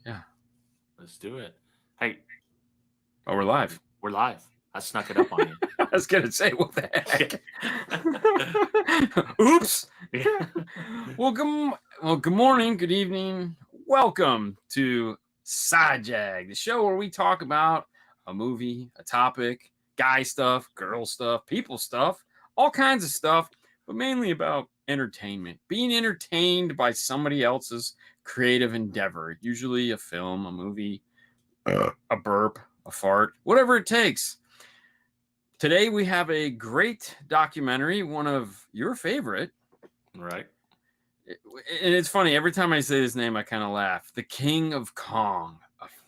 Yeah. Let's do it. Hey, Oh, we're live. we're live. I snuck it up on you. I was going to say, what the heck? Yeah. Oops. Yeah. Good morning, good evening. Welcome to Sidejag, the show where we talk about a movie, a topic, guy stuff, girl stuff, people stuff, all kinds of stuff, but mainly about entertainment. Being entertained by somebody else's creative endeavor, usually a film, a movie, a burp, a fart, whatever it takes. Today we have a great documentary, one of your favorite. Right. And it's funny, every time I say his name, I kind of laugh. The King of Kong.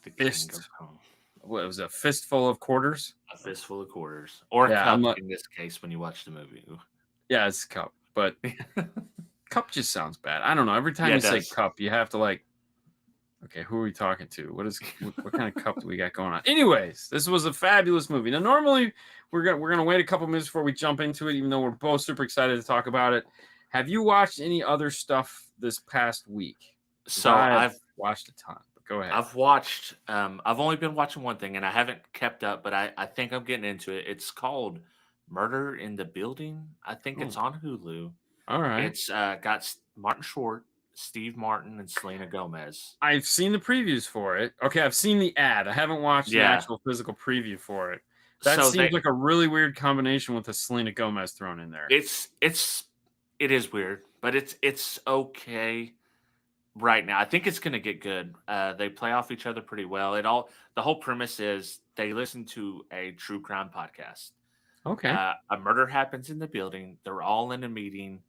The King of Kong. What was it, a fistful of quarters? A fistful of quarters. Or a Yeah, cup in this case when you watch the movie. Yeah, it's cup. But cup just sounds bad. I don't know. Every time Yeah, you it say does. cup, you have to okay, who are we talking to? What kind of cup do we got going on? Anyways, this was a fabulous movie. Now, normally we're gonna wait a couple minutes before we jump into it, even though we're both super excited to talk about it. Have you watched any other stuff this past week? So I've watched a ton. But go ahead. I've watched I've only been watching one thing and I haven't kept up, but I think I'm getting into it. It's called Murder in the Building. I think it's on Hulu. All right. It's got Martin Short, Steve Martin, and Selena Gomez. I've seen the previews for it. Okay, I've seen the ad. I haven't watched the actual physical preview for it. That seems like a really weird combination with the Selena Gomez thrown in there. It is weird, but it's okay right now. I think it's going to get good. They play off each other pretty well. The whole premise is they listen to a true crime podcast. Okay. A murder happens in the building. They're all in a meeting,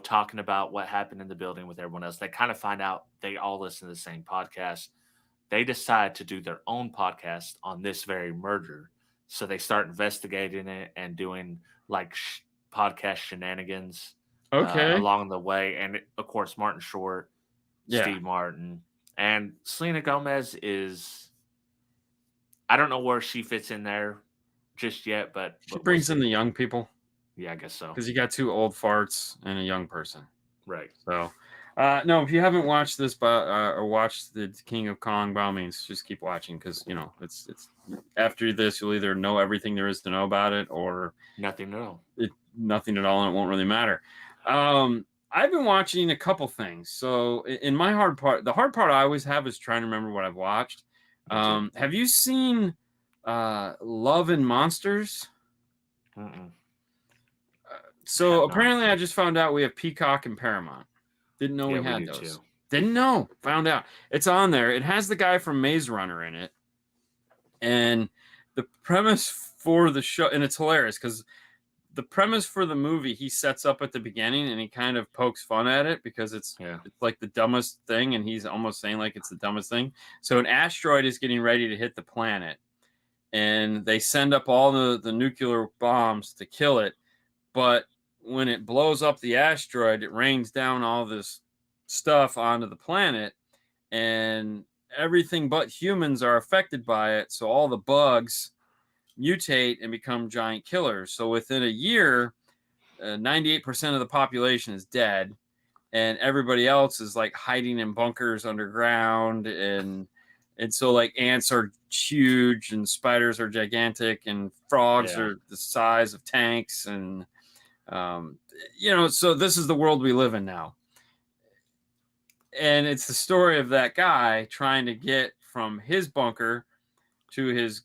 talking about what happened in the building with everyone else. They kind of find out they all listen to the same podcast. They decide to do their own podcast on this very murder. So they start investigating it and doing podcast shenanigans along the way. And of course, Martin Short, Steve Martin, and Selena Gomez is, I don't know where she fits in there just yet, but she brings in the young people. Yeah, I guess so. Because you got two old farts and a young person. Right. So, no, if you haven't watched this, or watched the King of Kong, by all means, just keep watching because it's after this you'll either know everything there is to know about it or nothing at all. Nothing at all, and it won't really matter. I've been watching a couple things. So, in my the hard part I always have is trying to remember what I've watched. Have you seen Love and Monsters? So apparently I just found out we have Peacock and Paramount. Didn't know we had those. Too. Didn't know. Found out. It's on there. It has the guy from Maze Runner in it. And the premise for the show, and it's hilarious because the premise for the movie he sets up at the beginning and he kind of pokes fun at it because it's like the dumbest thing and he's almost saying like it's the dumbest thing. So an asteroid is getting ready to hit the planet and they send up all the nuclear bombs to kill it. But when it blows up the asteroid, it rains down all this stuff onto the planet and everything but humans are affected by it. So all the bugs mutate and become giant killers. So within a year, 98% of the population is dead and everybody else is like hiding in bunkers underground. And so like ants are huge and spiders are gigantic and frogs are the size of tanks. And so this is the world we live in now. And it's the story of that guy trying to get from his bunker to his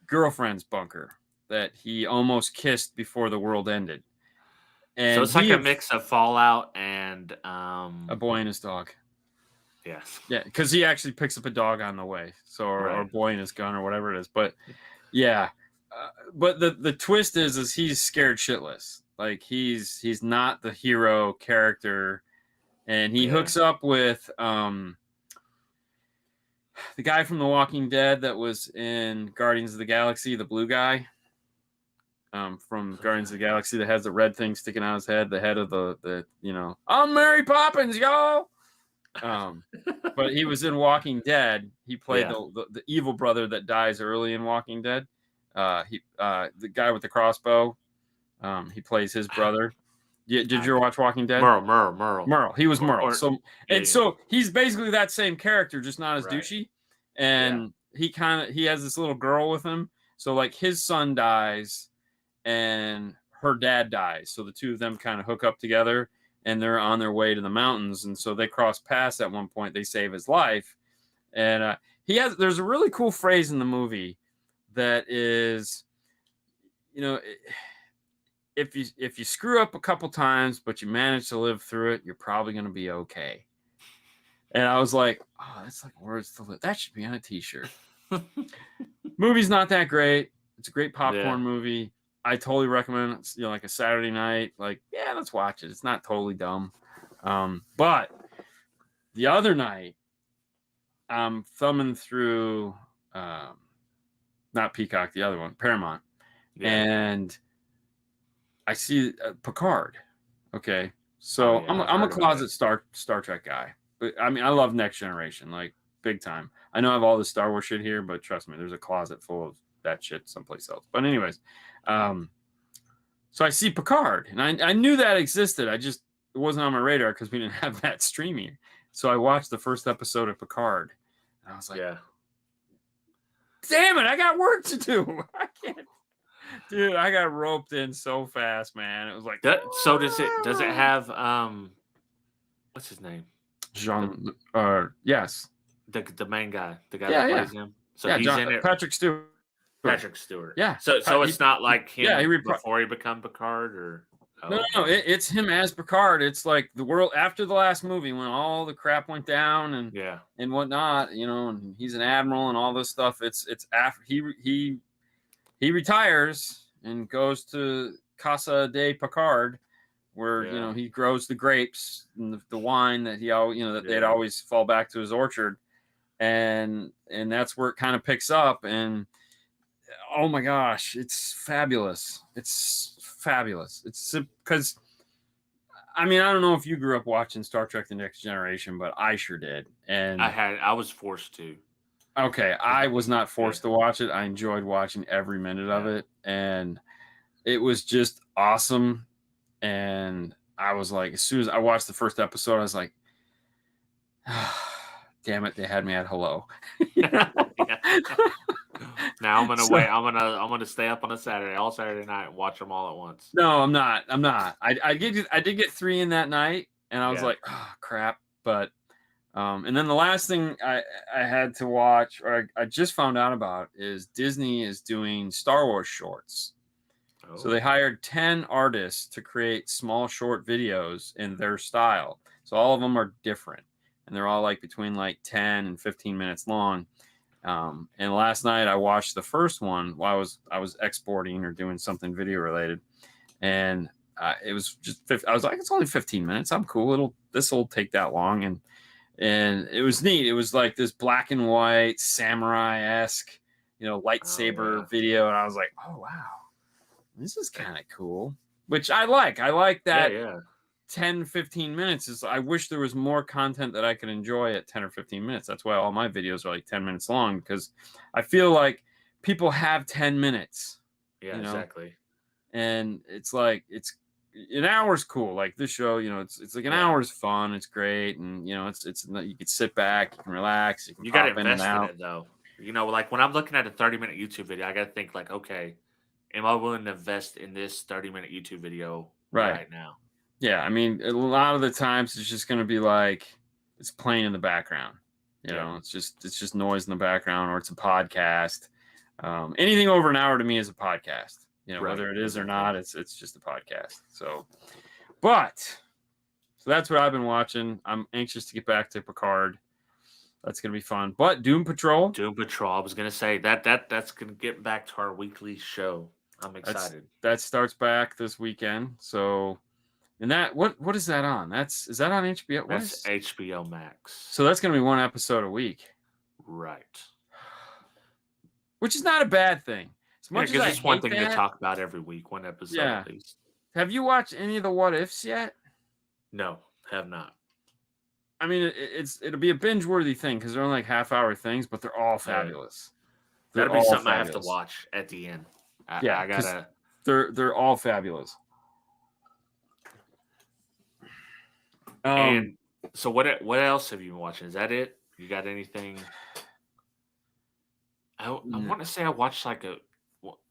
girlfriend's bunker that he almost kissed before the world ended. And so it's like a mix of Fallout and A Boy and His Dog. Yes. Yeah, because he actually picks up a dog on the way. So or a boy and his gun or whatever it is. But yeah. But the twist is he's scared shitless. Like he's not the hero character, and he hooks up with the guy from The Walking Dead that was in Guardians of the Galaxy, the blue guy from Guardians of the Galaxy that has the red thing sticking out his head, the head of the I'm Mary Poppins, y'all. But he was in Walking Dead. He played the evil brother that dies early in Walking Dead. The guy with the crossbow. He plays his brother. Yeah, did you ever watch Walking Dead? Merle. He was Merle. So he's basically that same character, just not as Right. douchey. And he has this little girl with him. So like his son dies and her dad dies. So the two of them kind of hook up together and they're on their way to the mountains. And so they cross paths at one point. They save his life. And there's a really cool phrase in the movie that is, if you screw up a couple times, but you manage to live through it, you're probably going to be okay. And I was like, oh, that's like words to live. That should be on a t-shirt. Movie's not that great. It's a great popcorn movie. I totally recommend it. Like a Saturday night, like, yeah, let's watch it. It's not totally dumb. But the other night, I'm thumbing through, not Peacock, the other one, Paramount. Yeah. And I see Picard. Okay. So I'm a closet Star Trek guy. But I mean, I love Next Generation, like big time. I know I have all this Star Wars shit here, but trust me, there's a closet full of that shit someplace else. But anyways, so I see Picard, and I knew that existed. It wasn't on my radar because we didn't have that streaming. So I watched the first episode of Picard, and I was like, damn it, I got work to do. I can't. Dude, I got roped in so fast, man. It was like so does it have what's his name? Yes. The main guy, the guy that plays him. So he's in it. Patrick Stewart. Yeah. So it's not like him before he become Picard or No, it's him as Picard. It's like the world after the last movie when all the crap went down and whatnot, and he's an admiral and all this stuff. It's after he retires and goes to Casa de Picard, where he grows the grapes and the wine that they'd always fall back to his orchard, and that's where it kind of picks up. And oh my gosh, it's fabulous! It's fabulous. It's because I mean, I don't know if you grew up watching Star Trek: The Next Generation, but I sure did, and I was forced to. Okay, I was not forced to watch it. I enjoyed watching every minute of it, and it was just awesome. And I was like, as soon as I watched the first episode, I was like, damn it, they had me at hello. Now I'm gonna wait. I'm gonna stay up on a Saturday, all Saturday night, and watch them all at once. No, I'm not. I did get 3 in that night, and I was like, oh crap. But and then the last thing I had to watch, or I just found out about, is Disney is doing Star Wars shorts. Oh. So they hired 10 artists to create small short videos in their style. So all of them are different, and they're all like between like 10 and 15 minutes long. And last night I watched the first one while I was exporting or doing something video related, and it was just I was like, it's only 15 minutes. I'm cool. This will take that long, and it was neat. It was like this black and white samurai-esque, lightsaber video, and I was like, oh wow, this is kind of cool. Which I like. I like that. Yeah. 10, 15 minutes I wish there was more content that I could enjoy at 10 or 15 minutes. That's why all my videos are like 10 minutes long, because I feel like people have 10 minutes. Yeah, exactly. And it's like, it's an hour's cool. Like this show, it's like an hour's fun. It's great. And it's you can sit back, you can relax. You got to invest in it though. Like when I'm looking at a 30-minute YouTube video, I got to think like, okay, am I willing to invest in this 30-minute YouTube video right now? Yeah, I mean, a lot of the times it's just going to be like it's playing in the background. It's just noise in the background, or it's a podcast. Anything over an hour to me is a podcast. Whether it is or not, it's just a podcast. So that's what I've been watching. I'm anxious to get back to Picard. That's going to be fun. But Doom Patrol. I was going to say that's going to get back to our weekly show. I'm excited. That starts back this weekend. So. And that what is that on? Is that on HBO? That's HBO Max. So that's going to be one episode a week, right? Which is not a bad thing. As much as it's one thing to talk about every week, one episode at least. Have you watched any of the What Ifs yet? No, have not. I mean, it'll be a binge-worthy thing because they're only like half-hour things, but they're all fabulous. That'll be something fabulous. I have to watch at the end. I gotta. They're all fabulous. And so what else have you been watching? Is that it? You got anything? I want to say I watched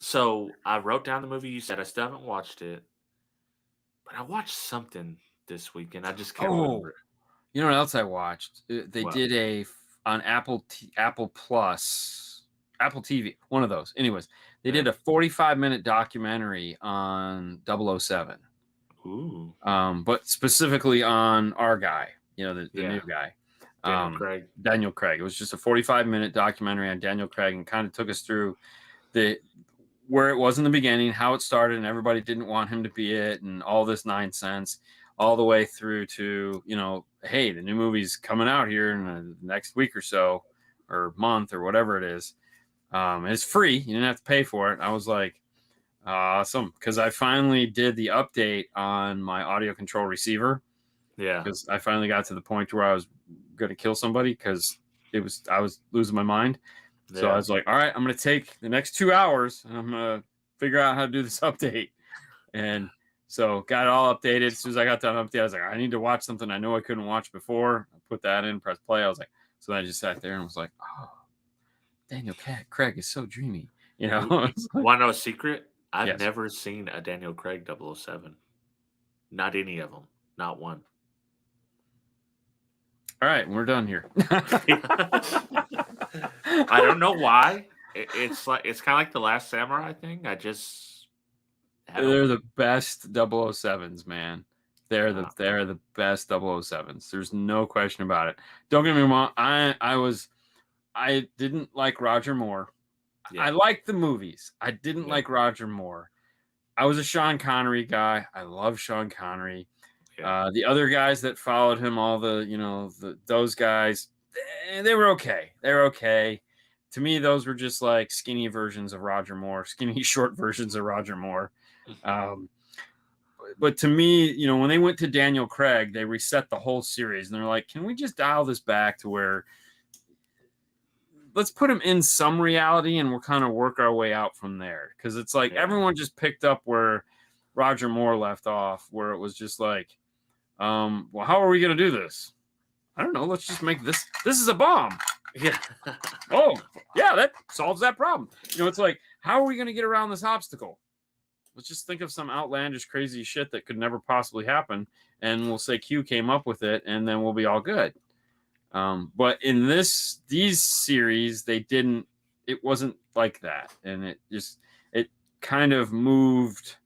so I wrote down the movie you said. I still haven't watched it, but I watched something this weekend. I just can't remember. You know what else I watched? They What? did on Apple Plus, Apple TV, one of those. Anyways, they did a 45-minute documentary on 007. Ooh. But specifically on our guy, the new guy. Daniel Craig. It was just a 45-minute documentary on Daniel Craig and kind of took us through where it was in the beginning, how it started, and everybody didn't want him to be it, and all this nonsense, all the way through to, hey, the new movie's coming out here in the next week or so, or month, or whatever it is. It's free. You didn't have to pay for it. I was like, awesome, because I finally did the update on my audio control receiver. Yeah. Because I finally got to the point where I was going to kill somebody because I was losing my mind. So I was like, all right, I'm going to take the next 2 hours and I'm going to figure out how to do this update. And so got it all updated. As soon as I got done update, I was like, I need to watch something I know I couldn't watch before. I put that in, press play. I was like, so I just sat there and was like, oh, Daniel Craig is so dreamy. Want to know a secret? I've never seen a Daniel Craig 007. Not any of them. Not one. All right, we're done here. I don't know why. It's kind of like The Last Samurai thing. They're the best 007s, man. They're the best 007s. There's no question about it. Don't get me wrong. I didn't like Roger Moore. Yeah. I liked the movies. I didn't like Roger Moore. I was a Sean Connery guy. I love Sean Connery. Yeah. The other guys that followed him, those guys, they were okay. They're okay. To me, those were just like skinny versions of Roger Moore, skinny short versions of Roger Moore. But to me, when they went to Daniel Craig, they reset the whole series, and they're like, can we just dial this back to where let's put him in some reality and we'll kind of work our way out from there. Because it's like everyone just picked up where Roger Moore left off, where it was just like, well, how are we going to do this? I don't know. Let's just make this. This is a bomb. Yeah. Oh, yeah, that solves that problem. It's like, how are we going to get around this obstacle? Let's just think of some outlandish, crazy shit that could never possibly happen. And we'll say Q came up with it, and then we'll be all good. But in these series, it wasn't like that. And it kind of moved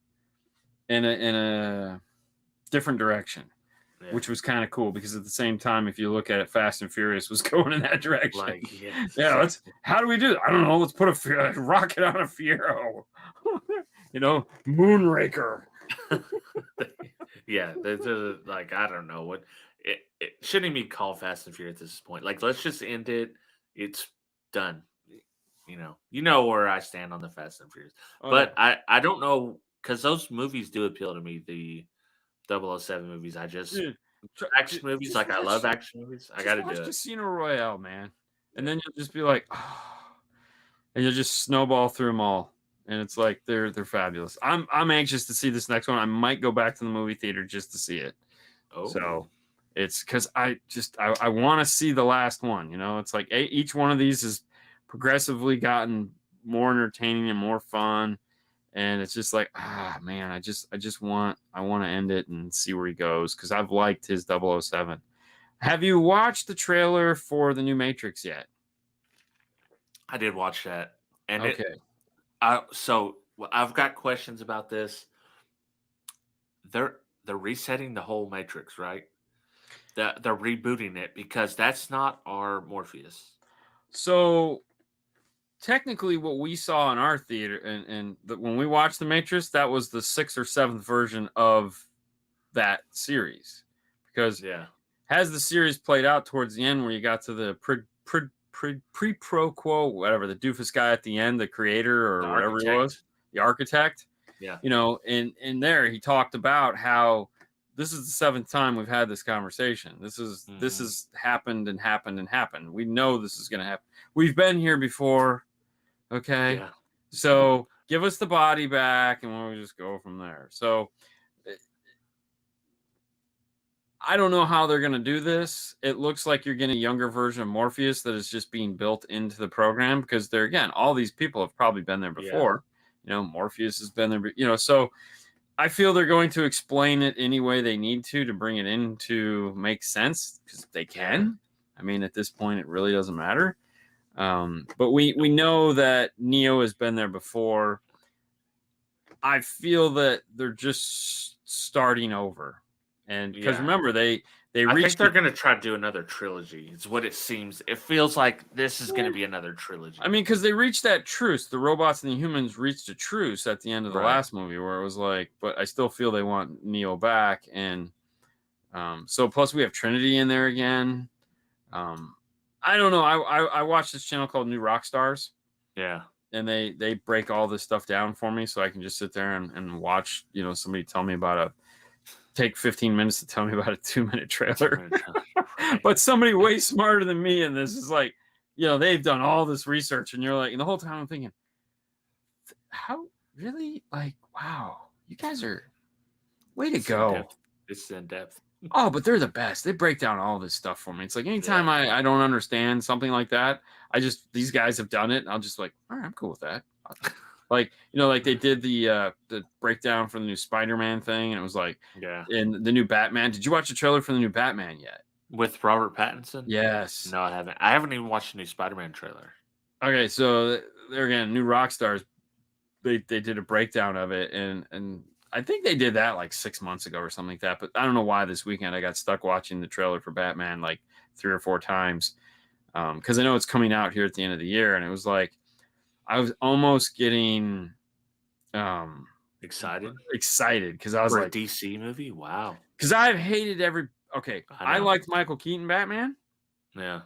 in a different direction. Yeah. Which was kind of cool because at the same time, if you look at it, Fast and Furious was going in that direction. How do we do it? I don't know. Let's put a rocket on a Fiero. Moonraker. Yeah, there's I don't know what it shouldn't even be called Fast and Furious at this point. Like, let's just end it. It's done. You know where I stand on the Fast and Furious. But I don't know, because those movies do appeal to me. The 007 movies. Action movies. I love action movies. I got to do it. Casino Royale, man. And then you'll just be like, oh, and you'll just snowball through them all. And it's like, they're fabulous. I'm anxious to see this next one. I might go back to the movie theater just to see it. Oh. So it's because I want to see the last one. It's like each one of these has progressively gotten more entertaining and more fun. And it's just like, man, I want to end it and see where he goes, because I've liked his 007. Have you watched the trailer for the new Matrix yet? I did watch that. And okay. So I've got questions about this. They're resetting the whole Matrix, right? They're rebooting it, because that's not our Morpheus. So technically, what we saw in our theater and when we watched The Matrix, that was the 6th or 7th version of that series. Because has the series played out towards the end, where you got to the pro quo, whatever, the doofus guy at the end, the creator or whatever he was, the architect. Yeah. In there he talked about how this is the 7th time we've had this conversation. This has happened and happened and happened. We know this is going to happen. We've been here before. Okay. Yeah. So give us the body back and we'll just go from there. So I don't know how they're going to do this. It looks like you're getting a younger version of Morpheus that is just being built into the program because they're, again, all these people have probably been there before. Morpheus has been there, so I feel they're going to explain it any way they need to bring it in to make sense because they can. I mean, at this point, it really doesn't matter. But we know that Neo has been there before. I feel that they're just starting over. And because remember, I think they're going to try to do another trilogy. It's what it seems. It feels like this is going to be another trilogy. I mean, because they reached that truce. The robots and the humans reached a truce at the end of the last movie where it was like, but I still feel they want Neo back. And so plus we have Trinity in there again. I don't know. I watched this channel called New Rock Stars. Yeah. And they break all this stuff down for me so I can just sit there and watch, somebody tell me about take 15 minutes to tell me about a 2-minute trailer. But somebody way smarter than me in this is like, they've done all this research and you're like, and the whole time I'm thinking, how really? Like, wow, you guys are way to go. It's in depth. Oh, but they're the best. They break down all this stuff for me. It's like anytime I don't understand something like that, these guys have done it. And I'll just like, all right, I'm cool with that. Like, like they did the breakdown for the new Spider-Man thing. And it was like, and the new Batman. Did you watch the trailer for the new Batman yet? With Robert Pattinson? Yes. No, I haven't. I haven't even watched the new Spider-Man trailer. Okay. So there again, New Rock Stars, they did a breakdown of it. And I think they did that like 6 months ago or something like that. But I don't know why this weekend I got stuck watching the trailer for Batman like 3 or 4 times. Because I know it's coming out here at the end of the year. And it was like, I was almost getting excited because I was like, a DC movie. Wow. Because I've hated I liked Michael Keaton Batman. Yeah.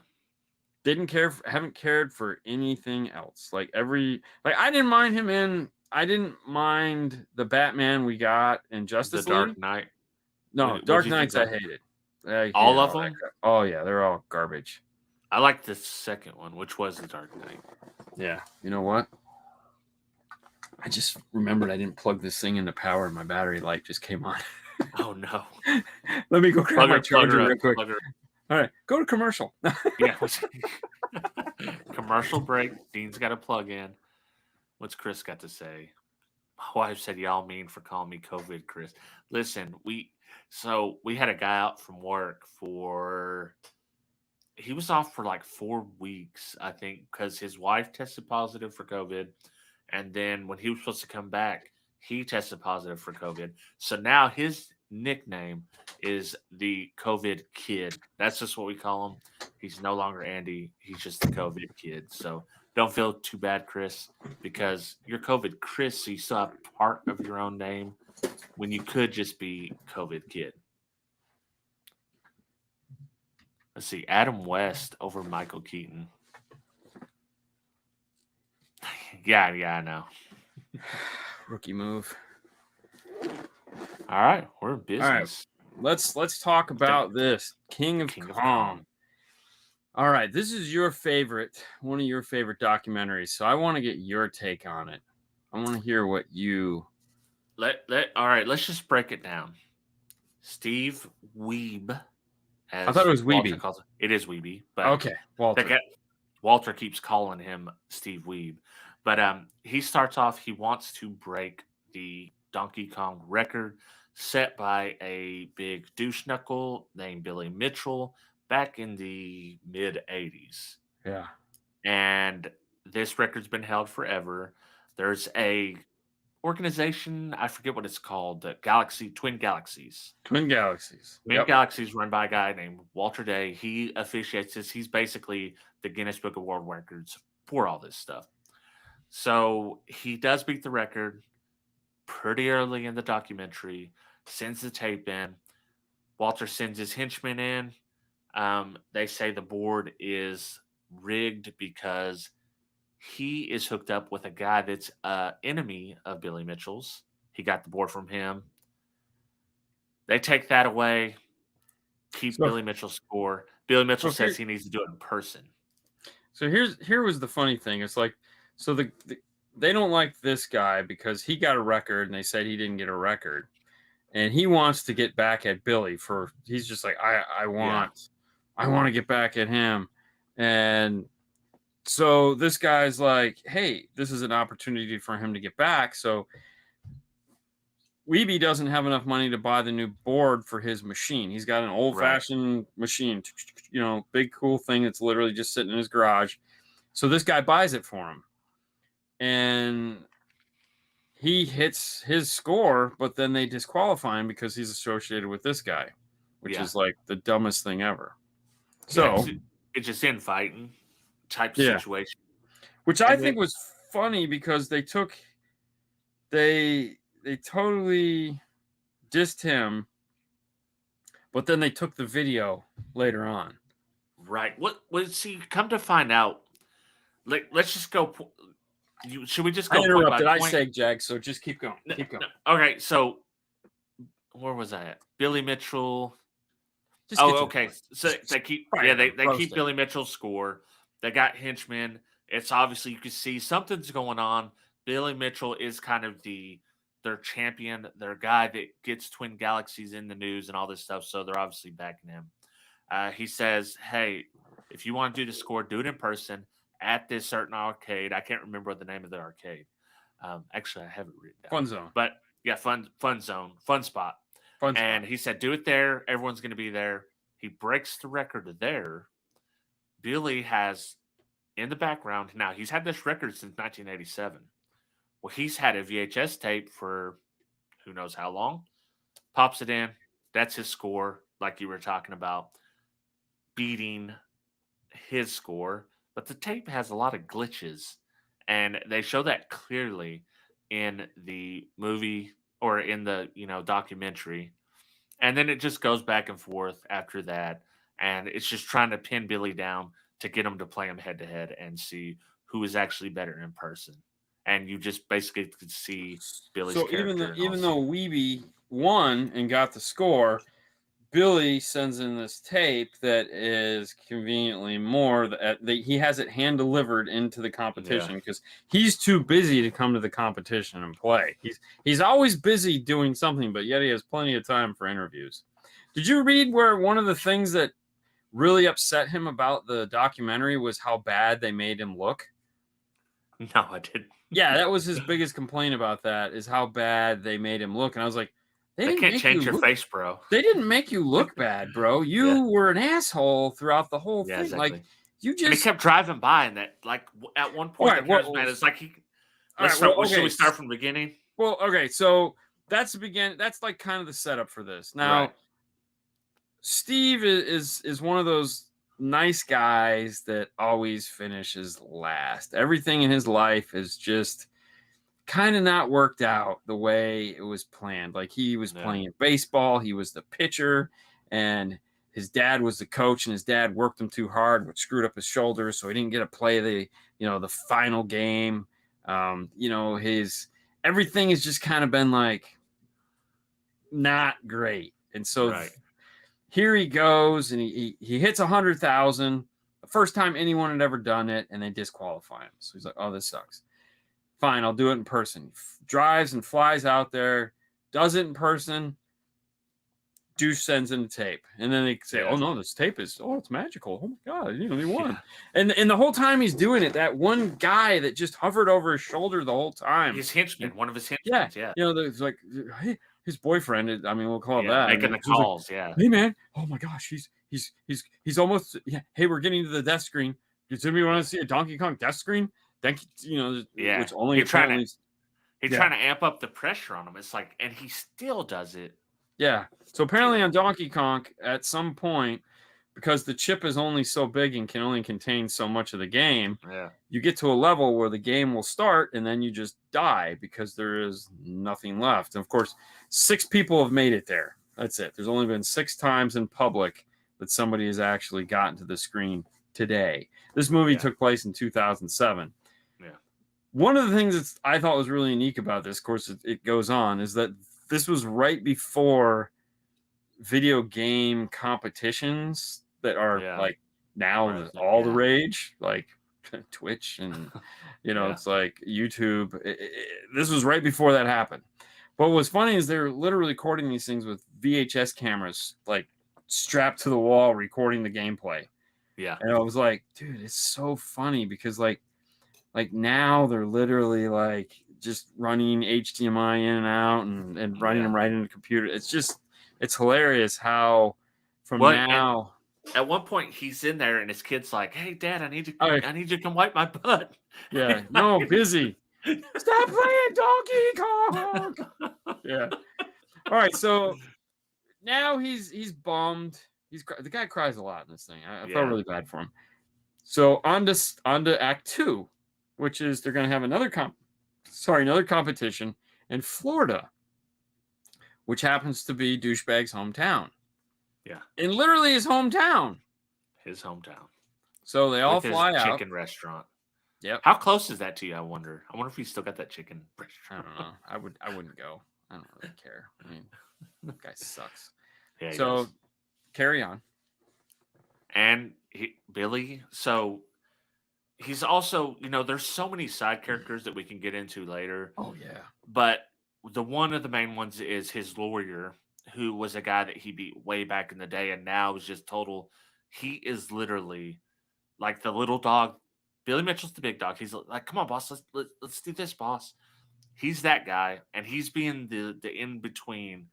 Haven't cared for anything else. I didn't mind him in. I didn't mind the Batman we got in Justice League. Dark Knight. No, Dark Knights I hated. All of them? Oh yeah, they're all garbage. I like the second one, which was the Dark Knight. Yeah. You know what? I just remembered I didn't plug this thing into power and my battery light just came on. Oh, no. Let me go grab my charger real quick. All right. Go to commercial. Yeah. Commercial break. Dean's got a plug in. What's Chris got to say? My wife said, y'all mean for calling me COVID, Chris. Listen, we had a guy out from work he was off for like 4 weeks, I think, because his wife tested positive for COVID. And then when he was supposed to come back, he tested positive for COVID. So now his nickname is the COVID kid. That's just what we call him. He's no longer Andy. He's just the COVID kid. So don't feel too bad, Chris, because you're COVID Chris, so you still have part of your own name when you could just be COVID kid. Let's see, Adam West over Michael Keaton. Yeah, I know. Rookie move. All right, we're in business. All right, let's talk about this King of Kong. All right, this is one of your favorite documentaries, so I want to get your take on it. I want to hear what you. All right, let's just break it down. Steve Wiebe. I thought it was Wiebe. It is Wiebe, but okay, Walter keeps calling him Steve Wiebe. But he starts off, he wants to break the Donkey Kong record set by a big douche knuckle named Billy Mitchell back in the mid-'80s. Yeah. And this record's been held forever. There's a organization, I forget what it's called, the Twin Galaxies. Twin Galaxies run by a guy named Walter Day. He officiates this. He's basically the Guinness Book of World Records for all this stuff. So he does beat the record pretty early in the documentary, sends the tape in. Walter sends his henchmen in. They say the board is rigged because he is hooked up with a guy that's an enemy of Billy Mitchell's. He got the board from him. They take that away, keep Billy Mitchell's score. Billy Mitchell says he needs to do it in person. So here was the funny thing. It's like, so they don't like this guy because he got a record and they said he didn't get a record. and he wants to get back at Billy he's just like, I want to get back at him. And so this guy's like, hey, this is an opportunity for him to get back. So Weeby doesn't have enough money to buy the new board for his machine. He's got an old-fashioned machine, big cool thing that's literally just sitting in his garage. So this guy buys it for him. And he hits his score, but then they disqualify him because he's associated with this guy, which is like the dumbest thing ever. So it's just infighting type situation. Which I think was funny because they totally dissed him, but then they took the video later on. Right. See, come to find out, let's just go. Should we just go? I interrupted. I said Jag, so just keep going. Keep going. Okay, so where was I at? Billy Mitchell. Okay. So they keep keep Billy Mitchell's score. They got henchmen. It's obviously you can see something's going on. Billy Mitchell is kind of their champion, their guy that gets Twin Galaxies in the news and all this stuff. So they're obviously backing him. He says, "Hey, if you want to do the score, do it in person at this certain arcade." I can't remember the name of the arcade. Actually, I have it written down. Fun Zone. But yeah, fun zone, fun spot. And he said, do it there. Everyone's going to be there. He breaks the record there. Billy has in the background. Now, he's had this record since 1987. Well, he's had a VHS tape for who knows how long. Pops it in. That's his score, like you were talking about, beating his score. But the tape has a lot of glitches, and they show that clearly in the movie or in the documentary. And then it just goes back and forth after that, and it's just trying to pin Billy down to get him to play him head to head and see who is actually better in person. And you just basically could see Billy's character. So even though Weeby won and got the score, Billy sends in this tape that is conveniently more that he has it hand delivered into the competition because he's too busy to come to the competition and play. He's always busy doing something, but yet he has plenty of time for interviews. Did you read where one of the things that really upset him about the documentary was how bad they made him look? No, I didn't. Yeah, that was his biggest complaint about that is how bad they made him look. And I was like, they can't change your face, bro. They didn't make you look bad, bro. You were an asshole throughout the whole thing. Exactly. Like you just and he kept driving by, and that at one point, it's like he. Should we start from the beginning? Well, okay, so that's the beginning. That's like kind of the setup for this. Now, Steve is one of those nice guys that always finishes last. Everything in his life is just kind of not worked out the way it was planned. Like he was playing baseball, he was the pitcher, and his dad was the coach, and his dad worked him too hard, which screwed up his shoulder, so he didn't get to play the final game. His everything has just kind of been like not great. And so here he goes, and he hits 100,000, the first time anyone had ever done it, and they disqualify him. So he's like, oh, this sucks. Fine, I'll do it in person. Drives and flies out there, does it in person. Deuce sends in the tape. And then they say, oh, no, this tape is, it's magical. Oh, my God, they won. And the whole time he's doing it, that one guy that just hovered over his shoulder the whole time. His henchman, one of his henchmen, yeah. There's like, hey, his boyfriend, we'll call it that. Making the calls, like, hey, man, oh, my gosh, he's almost, hey, we're getting to the death screen. Does anybody want to see a Donkey Kong death screen? Which only he's trying to amp up the pressure on him. It's like, and he still does it. Yeah. So apparently on Donkey Kong, at some point, because the chip is only so big and can only contain so much of the game, you get to a level where the game will start and then you just die because there is nothing left. And of course, 6 people have made it there. That's it. There's only been 6 times in public that somebody has actually gotten to the screen today. This movie took place in 2007. One of the things that I thought was really unique about this, of course, it goes on, is that this was right before video game competitions that are like now all the rage, like Twitch and, it's like YouTube. This was right before that happened. But what's funny is they're literally recording these things with VHS cameras, like strapped to the wall, recording the gameplay. Yeah. And I was like, dude, it's so funny because like now they're literally like just running HDMI in and out and running them right into the computer. It's hilarious how from now. At one point, he's in there, and his kid's like, "Hey, Dad, I need you to come wipe my butt." Yeah, no, busy. Stop playing Donkey Kong. Yeah. All right, so now he's bummed. The guy cries a lot in this thing. I felt really bad for him. So on to Act 2, which is they're going to have another competition in Florida, which happens to be Douchebag's hometown. Yeah. In literally his hometown. His hometown. So they all fly out. Chicken restaurant. Yep. How close is that to you? I wonder if he's still got that chicken restaurant. I don't know. I wouldn't go. I don't really care. I mean, that guy sucks. Yeah. So carry on. And Billy. So he's also, there's so many side characters that we can get into later. Oh yeah. But one of the main ones is his lawyer, who was a guy that he beat way back in the day, and now is just total. He is literally like the little dog. Billy Mitchell's the big dog. He's like, "Come on, boss, let's do this, boss." He's that guy, and he's being the in between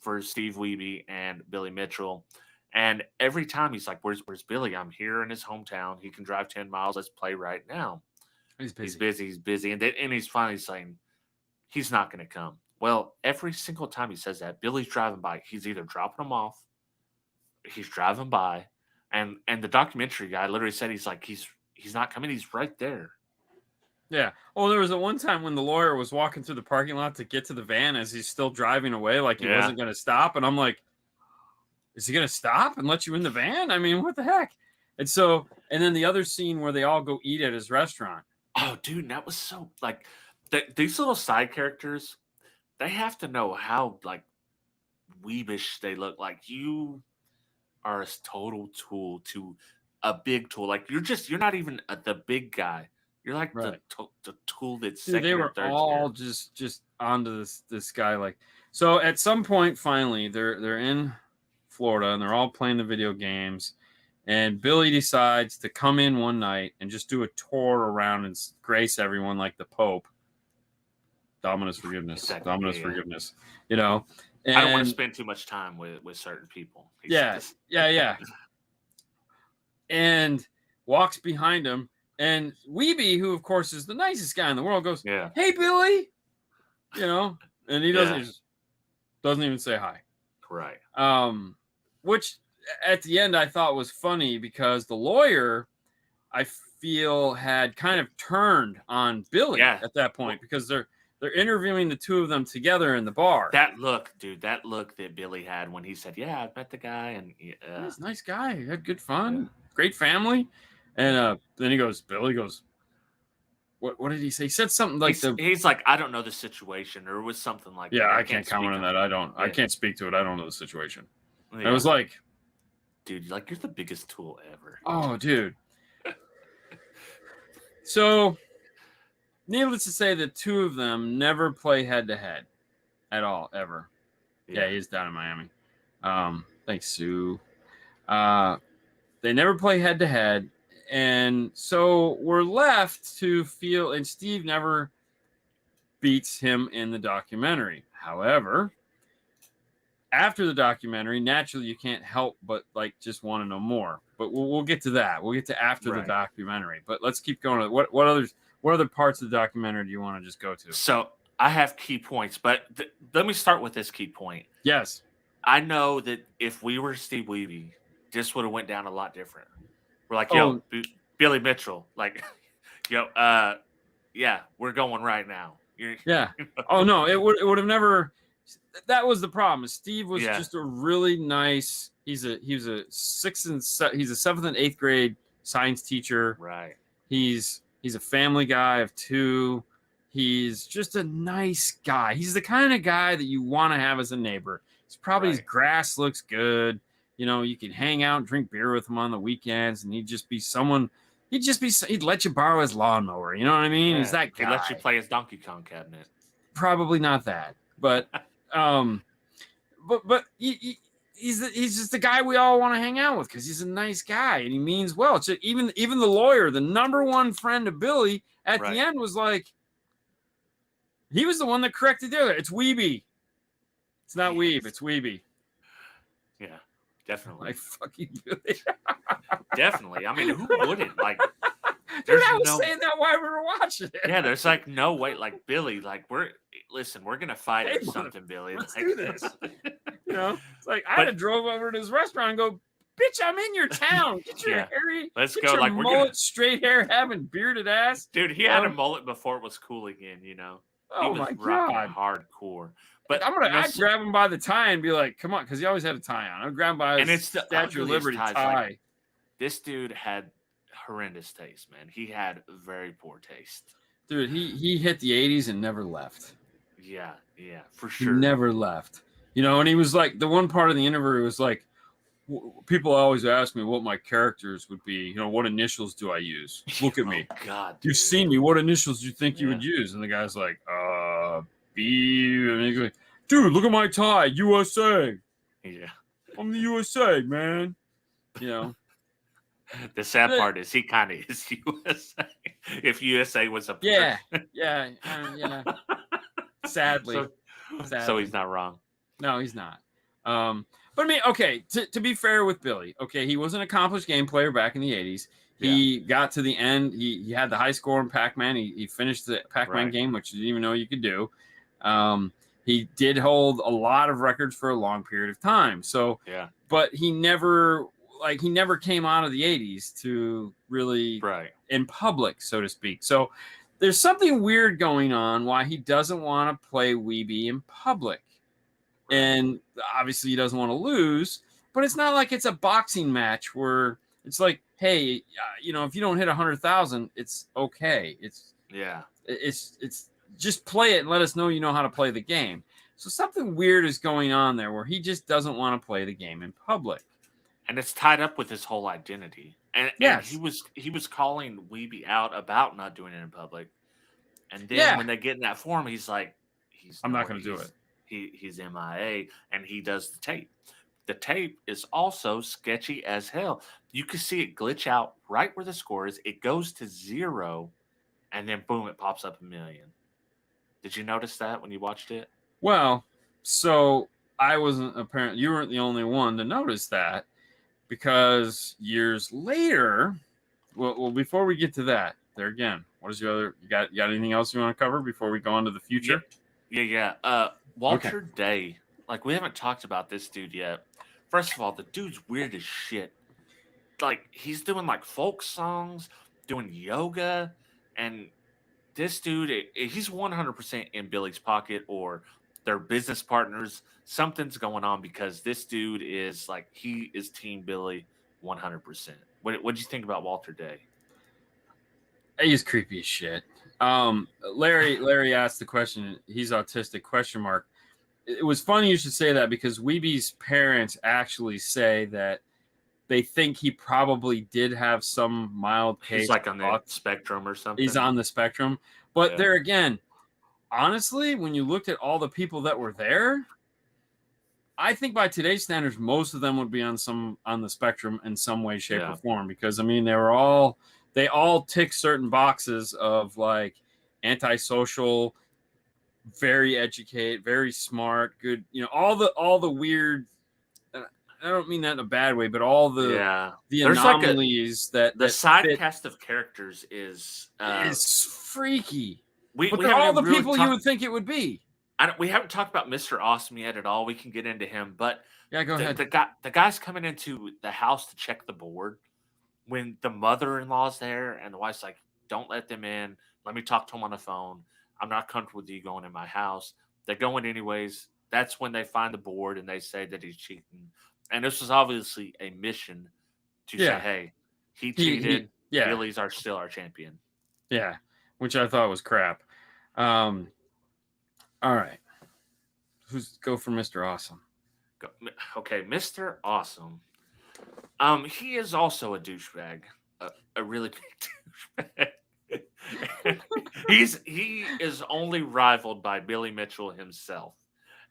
for Steve Wiebe and Billy Mitchell. And every time he's like, "Where's Billy? I'm here in his hometown. He can drive 10 miles. Let's play right now." He's busy, and he's finally saying he's not going to come. Well, every single time he says that, Billy's driving by. He's either dropping him off, he's driving by, and the documentary guy literally said he's not coming. He's right there. Yeah. Oh, there was a one time when the lawyer was walking through the parking lot to get to the van as he's still driving away, like he wasn't going to stop. And I'm like, is he going to stop and let you in the van? I mean, what the heck? And then the other scene where they all go eat at his restaurant. Oh, dude, that was so like these little side characters. They have to know how like weebish they look. Like you are a total tool to a big tool. Like you're not even the big guy. You're like the tool that's second they were or third all tier. just onto this guy. Like, so at some point, finally, they're in Florida and they're all playing the video games. And Billy decides to come in one night and just do a tour around and grace everyone like the Pope. Dominus forgiveness. Exactly. Dominus forgiveness. And I don't want to spend too much time with certain people. Yeah. And walks behind him. And Wiebe, who of course is the nicest guy in the world, goes, "Hey, Billy," and he doesn't even say hi. Right. Which at the end I thought was funny because the lawyer, I feel, had kind of turned on Billy at that point because they're interviewing the two of them together in the bar. That look that Billy had when he said, "Yeah, I met the guy," and he's a nice guy. He had good fun, great family. And then Billy goes, what did he say? He said something like he's like, "I don't know the situation," or it was something like that. Yeah, I can't comment on that. I can't speak to it. I don't know the situation. Yeah. I was like, dude, you're the biggest tool ever. Oh, dude. So, needless to say, the two of them never play head to head at all, ever. Yeah, he's down in Miami. Thanks, Sue. They never play head to head. And so we're left to feel, and Steve never beats him in the documentary. However, after the documentary, naturally you can't help but like just want to know more. But we'll get to that. We'll get to after the documentary. But let's keep going. What other parts of the documentary do you want to just go to? So I have key points, but let me start with this key point. Yes. I know that if we were Steve Wiebe, this would have went down a lot different. We're like, Billy Mitchell, like, we're going right now. Yeah. Oh no, it would have never. That was the problem. Steve was just a really nice. He was a he's a 7th and 8th grade science teacher. Right. He's a family guy of 2. He's just a nice guy. He's the kind of guy that you want to have as a neighbor. It's probably his grass looks good. You can hang out and drink beer with him on the weekends, and he'd let you borrow his lawnmower. You know what I mean? Yeah. He's that guy. He'd let you play his Donkey Kong cabinet. Probably not that. But he's just the guy we all want to hang out with because he's a nice guy and he means well. It's just, even the lawyer, the number one friend of Billy, at the end was like, he was the one that corrected the other. It's Weeby. It's not Weeb. It's Weeby. Yeah, definitely. Like fucking Billy. Definitely. I mean, who wouldn't? Like, dude, I was saying that while we were watching it. Yeah, there's like no way. Like Billy, like we're gonna fight or something, Billy. Let's like, do this. You know, it's like I had drove over to his restaurant and go, bitch, I'm in your town. Get your hairy, let's get go. Your like mullet, we're gonna... straight hair, having bearded ass. Dude, he had a mullet before it was cool again. You know. Oh my god, hardcore. But I'd grab him by the tie and be like, "Come on," because he always had a tie on. I'd grab him by his Statue of Liberty tie. Like, this dude had horrendous taste, man. He had very poor taste. Dude, he hit the 80s and never left. Yeah, for sure. He never left. You know, and he was like, the one part of the interview was like, people always ask me what my characters would be. You know, what initials do I use? Look at me. God, dude. You've seen me. What initials do you think you would use? And the guy's like, B. And he's like, dude, look at my tie. USA. Yeah. I'm the USA, man. You know. The sad part is he kind of is USA. If USA was a yeah. Sadly. So he's not wrong. No, he's not. But I mean, okay, to be fair with Billy, okay, he was an accomplished game player back in the 80s. He got to the end. He had the high score in Pac-Man. He finished the Pac-Man game, which you didn't even know you could do. He did hold a lot of records for a long period of time. So, but he never came out of the 80s to really in public, so to speak. So there's something weird going on why he doesn't want to play Weeby in public. And obviously he doesn't want to lose, but it's not like it's a boxing match where it's like, hey, you know, if you don't hit 100,000, it's okay. It's just play it and let us know you know how to play the game. So something weird is going on there where he just doesn't want to play the game in public. And it's tied up with his whole identity. And he was calling Weeby out about not doing it in public. And then when they get in that form, he's like, I'm not going to do it. He's MIA, and he does the tape. The tape is also sketchy as hell. You can see it glitch out right where the score is. It goes to 0, and then boom, it pops up 1 million. Did you notice that when you watched it? Well, so I wasn't apparently. You weren't the only one to notice that, because years later. Well, before we get to that, there again, what is your other? You got anything else you want to cover before we go on to the future? Yeah. Walter Day, like we haven't talked about this dude yet. First of all, the dude's weird as shit. Like he's doing like folk songs, doing yoga, and this dude, he's 100% in Billy's pocket or they're business partners. Something's going on because this dude is like, he is Team Billy 100%. What did you think about Walter Day? He's creepy as shit. Larry asked the question. He's autistic? ? It was funny you should say that because Weeby's parents actually say that they think he probably did have some mild case. He's like on the spectrum or something. He's on the spectrum, but there again, honestly, when you looked at all the people that were there, I think by today's standards, most of them would be on the spectrum in some way, shape, or form. Because I mean, they all tick certain boxes of like antisocial, very educated, very smart, good. You know, all the weird. I don't mean that in a bad way, but all the anomalies like the side cast of characters is freaky. We all the people you would think it would be. We haven't talked about Mr. Awesome yet at all. We can get into him, but go ahead. The guy's coming into the house to check the board when the mother-in-law's there, and the wife's like, "Don't let them in. Let me talk to him on the phone. I'm not comfortable with you going in my house." They go in anyways. That's when they find the board and they say that he's cheating. And this was obviously a mission to say, "Hey, he cheated. Billy's still our champion." Yeah, which I thought was crap. All right, go for Mr. Awesome. Okay, Mr. Awesome. He is also a douchebag, a really big douchebag. He is only rivaled by Billy Mitchell himself.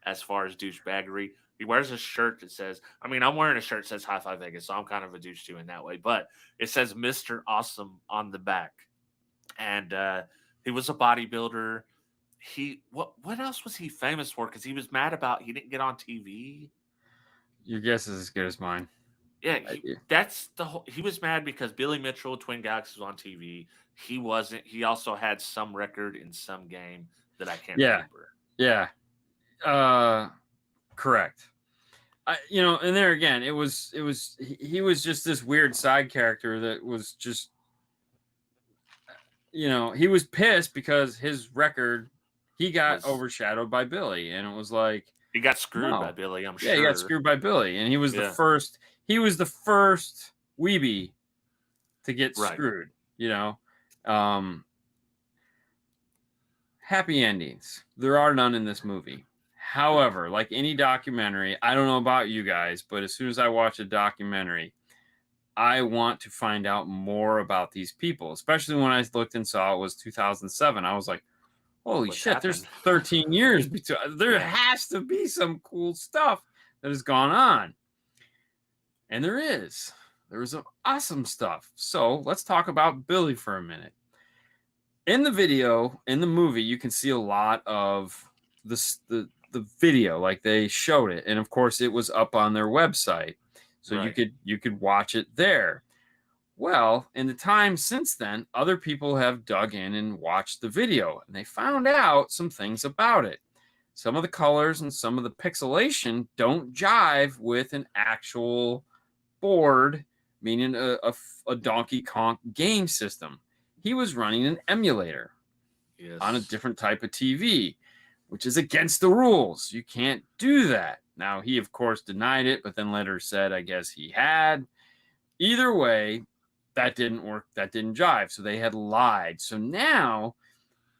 as far as douchebaggery. He wears a shirt that says, I mean, I'm wearing a shirt that says Hifivega, so I'm kind of a douche too in that way. But it says Mr. Awesome on the back. And he was a bodybuilder. What else was he famous for? Because he was mad about he didn't get on TV. Your guess is as good as mine. Yeah, that's the whole. He was mad because Billy Mitchell, Twin Galaxies was on TV. He wasn't. He also had some record in some game that I can't remember. Yeah. Correct. And there again, he was just this weird side character that was just, he was pissed because his record, he got overshadowed by Billy, and it was like he got screwed by Billy. I'm sure. Yeah, he got screwed by Billy, and he was the first. He was the first weebie to get screwed. Happy endings. There are none in this movie. However, like any documentary, I don't know about you guys, but as soon as I watch a documentary, I want to find out more about these people, especially when I looked and saw it was 2007. I was like, holy shit, there's 13 years between. There has to be some cool stuff that has gone on. And there is. There was some awesome stuff. So let's talk about Billy for a minute. In the video, in the movie, you can see a lot of the video, like they showed it, and of course it was up on their website, so you could watch it there. Well, in the time since then, other people have dug in and watched the video, and they found out some things about it. Some of the colors and some of the pixelation don't jive with an actual board, meaning a Donkey Kong game system. He was running an emulator on a different type of TV, which is against the rules. You can't do that. Now, he, of course, denied it, but then later said, I guess he had. Either way, that didn't work. That didn't jive. So they had lied. So now,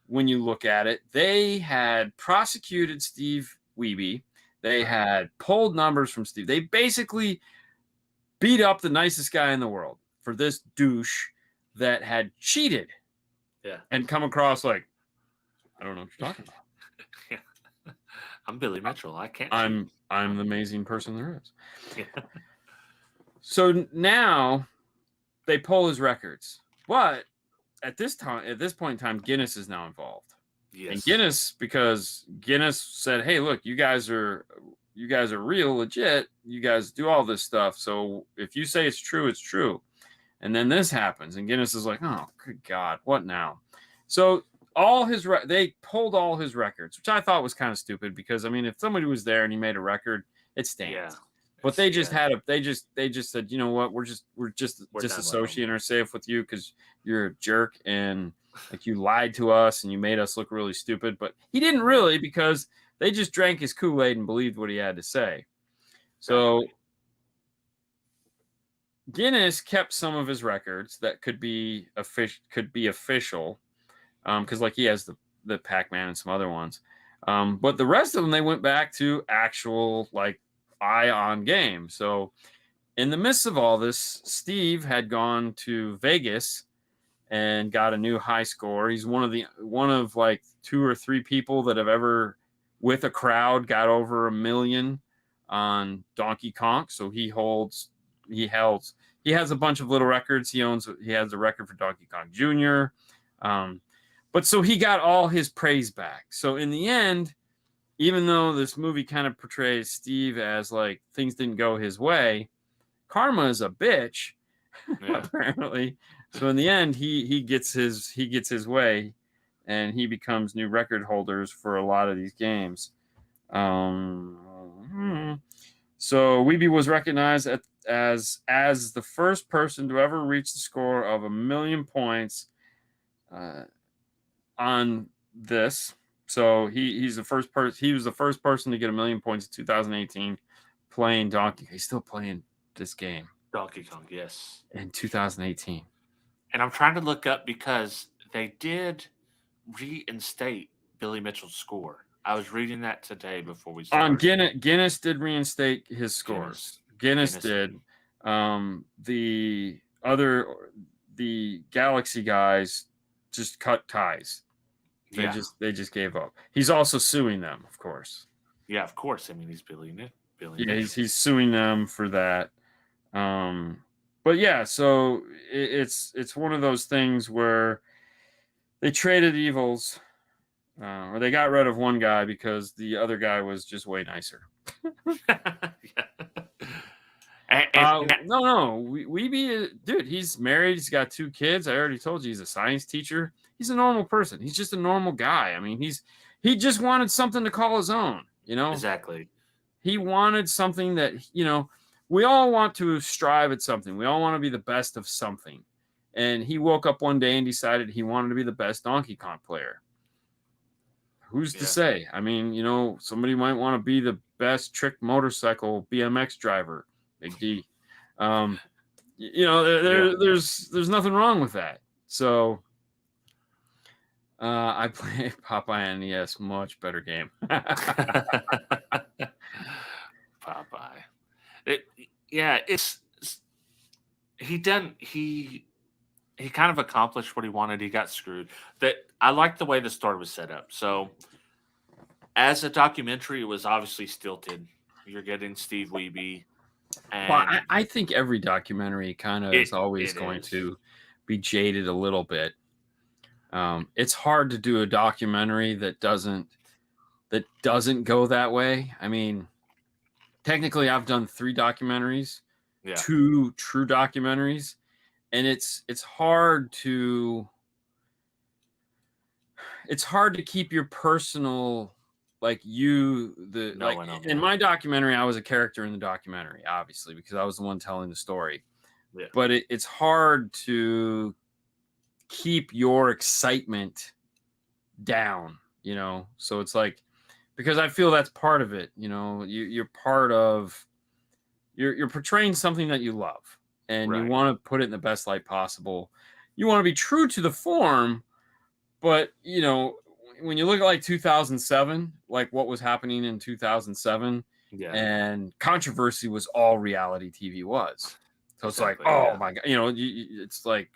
when you look at it, they had prosecuted Steve Wiebe. They had pulled numbers from Steve. They basically beat up the nicest guy in the world for this douche that had cheated and come across like, I don't know what you're talking about. I'm Billy Mitchell. I can't. I'm the amazing person there is. So now they pull his records, but at this point in time, Guinness is now involved. Yes. And because Guinness said, "Hey, look, you guys are real, legit. You guys do all this stuff. So if you say it's true, it's true." And then this happens, and Guinness is like, "Oh, good God, what now?" So they pulled all his records, which I thought was kind of stupid because, I mean, if somebody was there and he made a record, it stands. Yeah. But they just they just said, you know what, we're just disassociating ourselves with you because you're a jerk and like you lied to us and you made us look really stupid. But he didn't really, because they just drank his Kool-Aid and believed what he had to say. So Guinness kept some of his records that could be official, because like he has the Pac-Man and some other ones. But the rest of them, they went back to actual like on game. So in the midst of all this, Steve had gone to Vegas and got a new high score. He's one of like 2 or 3 people that have ever, with a crowd, got over 1 million on Donkey Kong. So he has a bunch of little records. He has a record for Donkey Kong Jr. But so he got all his praise back. So in the end, even though this movie kind of portrays Steve as like things didn't go his way, karma is a bitch, apparently. So in the end, he gets his way, and he becomes new record holders for a lot of these games. So Wiebe was recognized as the first person to ever reach the score of 1 million points on this. So he was the first person to get 1 million points in 2018 playing Donkey Kong. He's still playing this game. Donkey Kong, yes. In 2018. And I'm trying to look up because they did reinstate Billy Mitchell's score. I was reading that today before we started. Guinness did reinstate his scores. Guinness did. The Galaxy guys just cut ties. They just gave up. He's also suing them, of course. Yeah, of course. I mean, he's billionaire. Yeah, he's suing them for that. But yeah, so it's one of those things where they traded evils, or they got rid of one guy because the other guy was just way nicer. No, Weeby, dude, he's married. He's got 2 kids. I already told you he's a science teacher. He's a normal person. He's just a normal guy. I mean, he just wanted something to call his own, you know? Exactly. He wanted something that, you know, we all want to strive at something. We all want to be the best of something. And he woke up one day and decided he wanted to be the best Donkey Kong player. Who's to say? I mean, you know, somebody might want to be the best trick motorcycle BMX driver. Big D. You know, there's nothing wrong with that. So I play Popeye NES, much better game. Popeye. He kind of accomplished what he wanted. He got screwed. I like the way the story was set up. So as a documentary, it was obviously stilted. You're getting Steve Wiebe. Well, I think every documentary kind of is always going to be jaded a little bit. It's hard to do a documentary that doesn't go that way. I mean, technically, I've done 3 documentaries, 2 true documentaries, and it's hard to keep your personal. Like in my documentary, I was a character in the documentary, obviously, because I was the one telling the story. Yeah. But it's hard to keep your excitement down, you know? So it's like, because I feel that's part of it, you know, you're part of, you're portraying something that you love, and you want to put it in the best light possible. You want to be true to the form, but, you know, when you look at like 2007, like what was happening in 2007, and controversy was all reality TV was. So it's like, oh my God, you know, it's like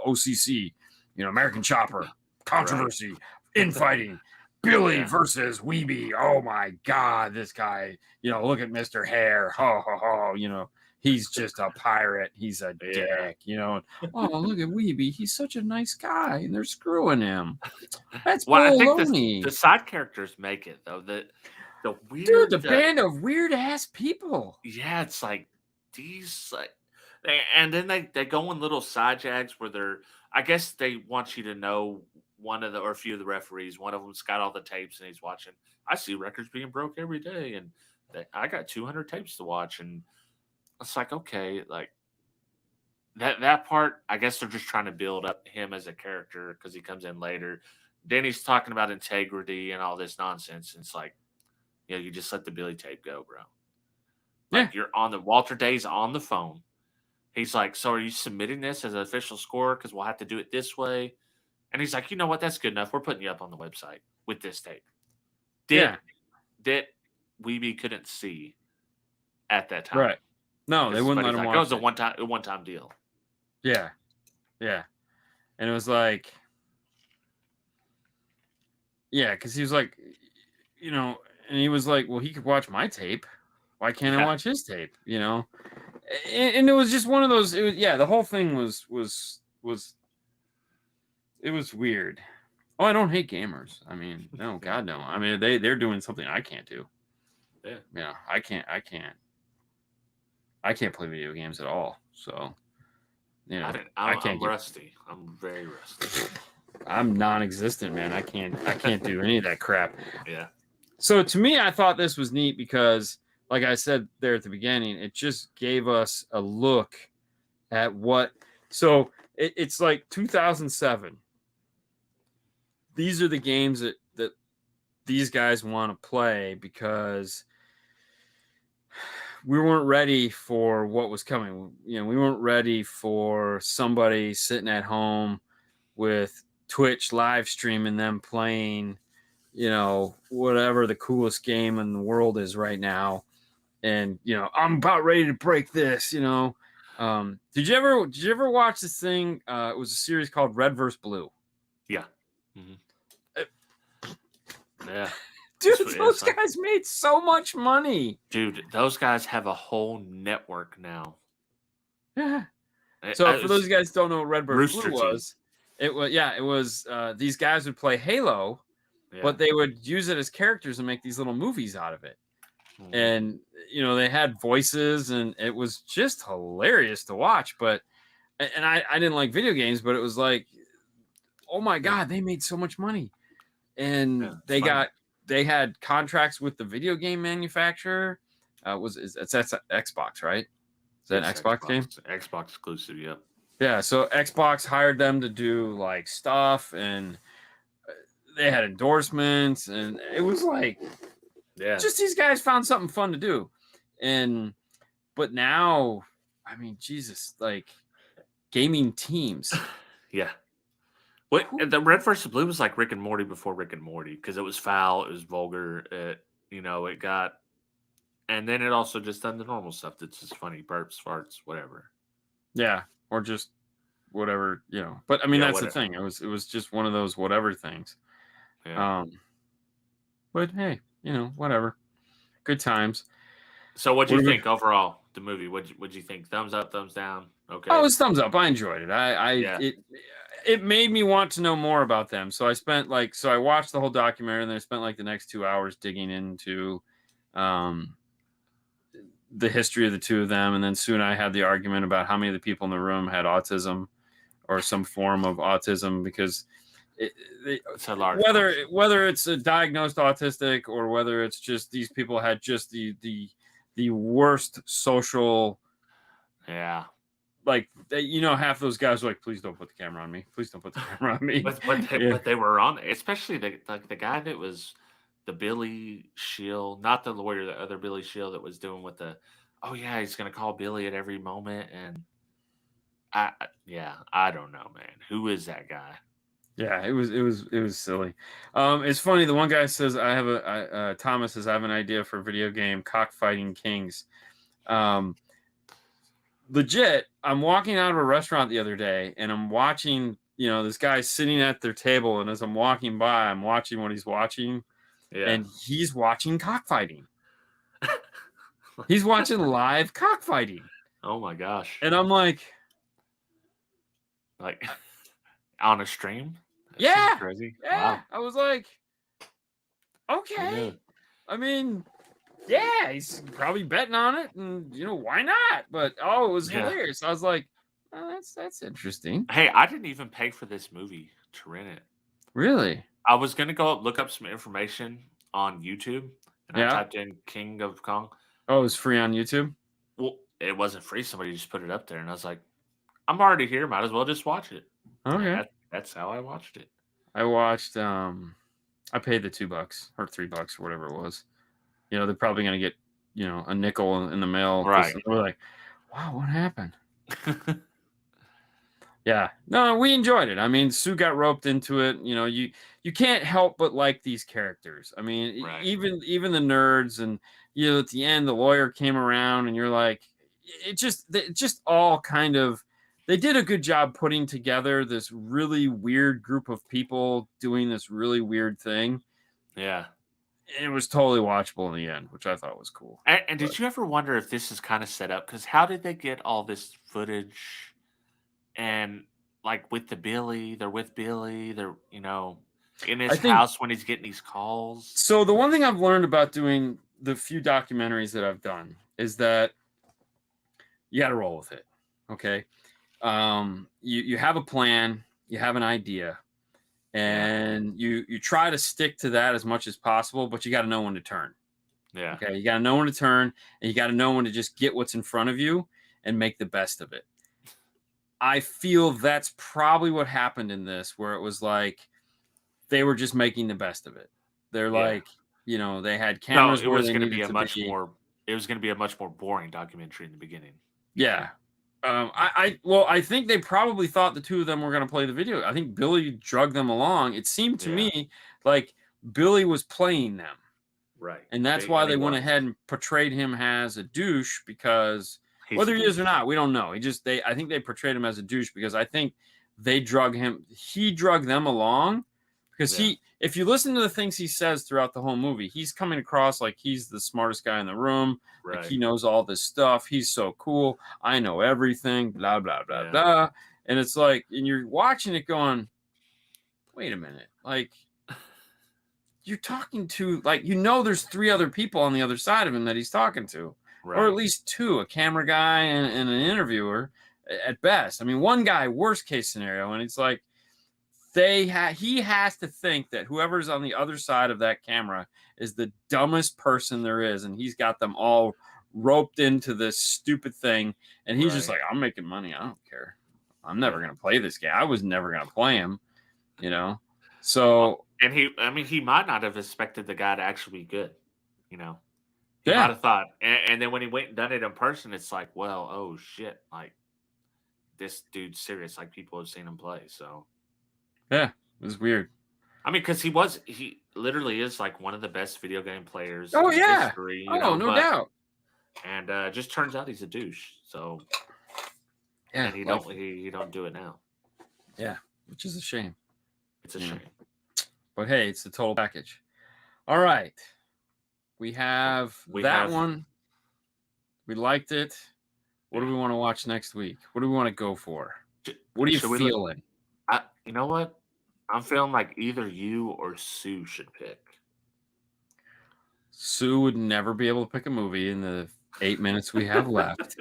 OCC, you know, American Chopper, controversy, infighting, Billy versus Weeby. Oh my God, this guy, you know, look at Mr. Hare, ho ho ho, you know. He's just a pirate. He's a dick, you know. Oh, look at Weeby. He's such a nice guy, and they're screwing him. That's baloney. I think the side characters make it, though. The weird, dude, the band of weird ass people. Yeah, it's like these, like, and then they go in little side jags where I guess they want you to know one of or a few of the referees. One of them's got all the tapes, and he's watching. I see records being broke every day, and I got 200 tapes to watch, and it's like, okay, like that part, I guess they're just trying to build up him as a character because he comes in later. Then he's talking about integrity and all this nonsense. And it's like, you know, you just let the Billy tape go, bro. Like you're on Walter Day's on the phone. He's like, so are you submitting this as an official score? Because we'll have to do it this way. And he's like, you know what? That's good enough. We're putting you up on the website with this tape. That Weeby couldn't see at that time. Right. No, they wouldn't let him watch it. It was a one-time deal. Yeah. Yeah. And it was like, yeah, because he was like, you know, and he was like, well, he could watch my tape. Why can't I watch his tape? You know? And it was just one of those, the whole thing was it was weird. Oh, I don't hate gamers. I mean, no, God, no. I mean, they're doing something I can't do. Yeah. Yeah, I can't play video games at all. So, you know, I'm rusty. I'm very rusty. I'm non-existent, man. I can't do any of that crap. Yeah. So to me, I thought this was neat because, like I said there at the beginning, it just gave us a look at what. So it's like 2007. These are the games that these guys want to play because we weren't ready for what was coming. You know, we weren't ready for somebody sitting at home with Twitch live streaming them playing, you know, whatever the coolest game in the world is right now. And, you know, I'm about ready to break this, you know. Did you ever watch this thing? It was a series called Red vs. Blue. Yeah. Mm-hmm. Yeah. Dude, those guys made so much money. Dude, those guys have a whole network now. Yeah. So for those of you guys who don't know what Redbird Rooster Blue was, it was these guys would play Halo, but they would use it as characters and make these little movies out of it. And they had voices, and it was just hilarious to watch. But I didn't like video games, but it was like, oh my god, they made so much money, and they had contracts with the video game manufacturer. That's Xbox, right? Is that an Xbox game? Xbox exclusive, yeah. Yeah, so Xbox hired them to do like stuff, and they had endorsements, and it was like, just these guys found something fun to do. But now, I mean, Jesus, like gaming teams. Yeah. What the Red versus Blue was like Rick and Morty before Rick and Morty, because it was foul, it was vulgar, it got, and then it also just done the normal stuff that's just funny, burps, farts, whatever. Yeah, or just whatever, But I mean, that's the thing. It was just one of those whatever things. Yeah. But hey, whatever. Good times. So what do you think overall, the movie? What'd you think? Thumbs up, thumbs down? Okay. Oh, it was thumbs up. I enjoyed it. It made me want to know more about them. So I watched the whole documentary, and then I spent like the next 2 hours digging into the history of the two of them. And then soon I had the argument about how many of the people in the room had autism or some form of autism, because it's a large whether it's a diagnosed autistic or whether it's just these people had just the worst social, like half those guys were like, please don't put the camera on me, please don't put the camera on me. but they were on it, especially the guy that was the Billy Shield, not the lawyer, the other Billy Shield that was doing with he's gonna call Billy at every moment, and I don't know, man, who is that guy? Yeah, it was silly. It's funny. The one guy says, Thomas says, I have an idea for a video game, Cockfighting Kings. Legit, I'm walking out of a restaurant the other day, and I'm watching, this guy sitting at their table, and as I'm walking by, I'm watching what he's watching, and he's watching cockfighting. He's watching live cockfighting. Oh my gosh. And I'm like on a stream? That crazy. Yeah. Wow. I was like, okay. I mean, yeah, he's probably betting on it, and why not? But it was hilarious. I was like, oh, that's interesting. Hey, I didn't even pay for this movie to rent it. Really? I was gonna go look up some information on YouTube, and I typed in King of Kong. Oh, it was free on YouTube? Well, it wasn't free. Somebody just put it up there, and I was like, I'm already here. Might as well just watch it. Okay. That's how I watched it. I watched. I paid the $2 or $3 or whatever it was. They're probably gonna get a nickel in the mail. Right. We're like, wow, what happened? Yeah. No, we enjoyed it. I mean, Sue got roped into it. You can't help but like these characters. I mean, even the nerds, and at the end the lawyer came around, and you're like, it just all kind of. They did a good job putting together this really weird group of people doing this really weird thing. Yeah. It was totally watchable in the end, which I thought was cool. And did you ever wonder if this is kind of set up? Because how did they get all this footage? And like with Billy, they're in his house when he's getting these calls. So the one thing I've learned about doing the few documentaries that I've done is that you got to roll with it. Okay. You have a plan, you have an idea, and you try to stick to that as much as possible, but you got to know when to turn. Yeah. Okay. You got to know when to turn, and you got to know when to just get what's in front of you and make the best of it. I feel that's probably what happened in this, where it was like they were just making the best of it. They're like, they had cameras. It was going to be a much more boring documentary in the beginning. Yeah. I think they probably thought the two of them were going to play the video. I think Billy drugged them along. It seemed to me like Billy was playing them. Right. And that's why they went ahead and portrayed him as a douche, because whether he is or not, we don't know. I think they portrayed him as a douche because I think they drug him. He drugged them along Because if you listen to the things he says throughout the whole movie, he's coming across like he's the smartest guy in the room. Right. Like he knows all this stuff. He's so cool. I know everything. Blah blah blah blah. And it's like, and you're watching it going, wait a minute, like. You're talking to, like, there's 3 other people on the other side of him that he's talking to, or at least 2, a camera guy and an interviewer at best. I mean, one guy, worst case scenario, and it's like he has to think that whoever's on the other side of that camera is the dumbest person there is, and he's got them all roped into this stupid thing, and he's just like, I'm making money, I don't care, I'm never gonna play this game. I was never gonna play him, so. And he might not have expected the guy to actually be good, He might have thought, and then when he went and done it in person, it's like, well, oh shit, like this dude's serious. Like people have seen him play, so yeah, it was weird. I mean, because he literally is like one of the best video game players. Oh in yeah, history, no doubt. And just turns out he's a douche. So yeah, and he don't do it now. Yeah, which is a shame. It's a shame. But hey, it's the total package. All right. We have that one. We liked it. What do we want to watch next week? What do we want to go for? What are you feeling? You know what? I'm feeling like either you or Sue should pick. Sue would never be able to pick a movie in the 8 minutes we have left.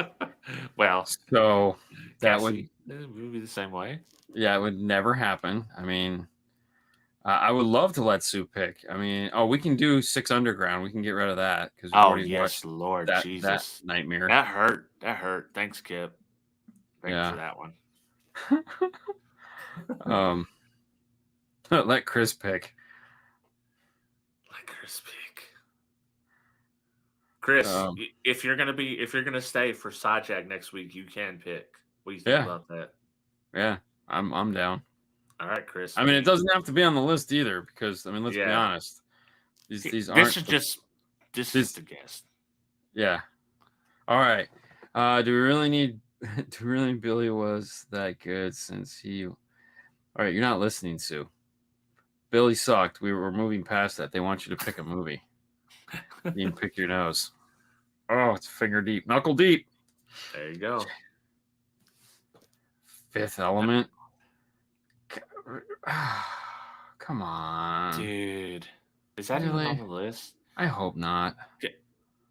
Well, so that would be the same way. Yeah, it would never happen. I mean, I would love to let Sue pick. I mean, we can do 6 Underground. We can get rid of that because yes, Lord Jesus, that nightmare. That hurt. Thanks, Kip. Thanks for that one. Let Chris pick. Chris, if you're gonna stay for Sidejag next week, you can pick. What do you think about that? Yeah, I'm down. All right, Chris. I mean, it doesn't have to be on the list either, because I mean, let's be honest. These aren't. This is the guest. Yeah. All right. Do we really need? Do we really? Billy was that good since he. All right, you're not listening, Sue. Billy sucked. We were moving past that. They want you to pick a movie. You can pick your nose. Oh, it's finger deep, knuckle deep. There you go. Fifth Element. Come on, dude. Is that even on the list? I hope not.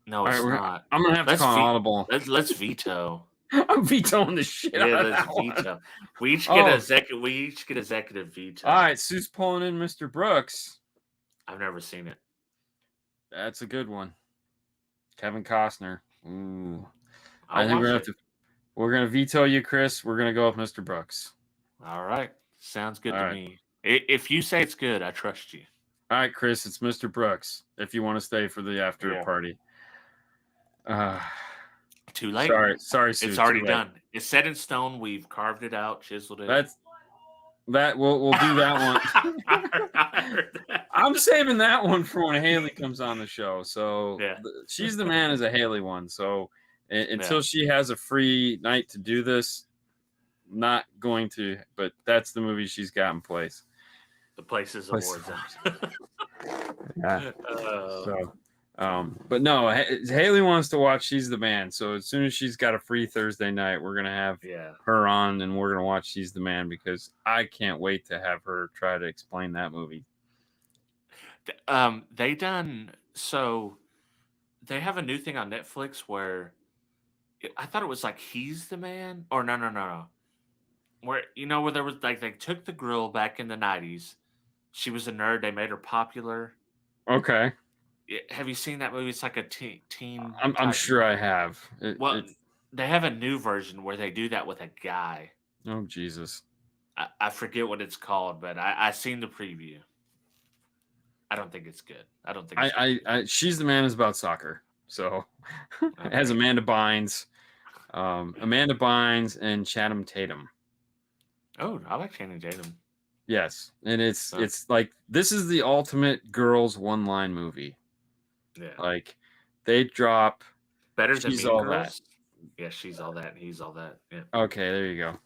No, it's not. I'm gonna have to call an audible. Let's veto. I'm vetoing the shit out of that veto. One. We each get executive veto. All right, Sue's pulling in Mr. Brooks. I've never seen it. That's a good one. Kevin Costner. Ooh. I think we're gonna veto you, Chris. We're gonna go with Mr. Brooks. All right. Sounds good to me. If you say it's good, I trust you. All right, Chris, it's Mr. Brooks. If you want to stay for the after party. Too late. Sorry, Sue. It's already done. It's set in stone. We've carved it out, chiseled it. We'll do that one. I heard that. I'm saving that one for when Haley comes on the show. So she's the man is a Haley one. So until she has a free night to do this, not going to. But that's the movie she's got in place. The Places Awards. Yeah. But no, Haley wants to watch She's the Man. So as soon as she's got a free Thursday night, we're gonna have her on, and we're gonna watch She's the Man, because I can't wait to have her try to explain that movie. They have a new thing on Netflix where I thought it was like He's the Man, or no. Where there was like they took the girl back in the 90s. She was a nerd. They made her popular. Okay. Have you seen that movie? It's like a teen. I'm sure I have. They have a new version where they do that with a guy. Oh Jesus! I forget what it's called, but I seen the preview. I don't think it's good. I don't think. She's the Man is about soccer, so it has Amanda Bynes, and Channing Tatum. Oh, I like Channing Tatum. Yes, and it's like this is the ultimate girls one-line movie. Yeah, like they drop better than She's Mean All Girls. That. Yeah, She's All That, and He's All That. Yeah. Okay, there you go.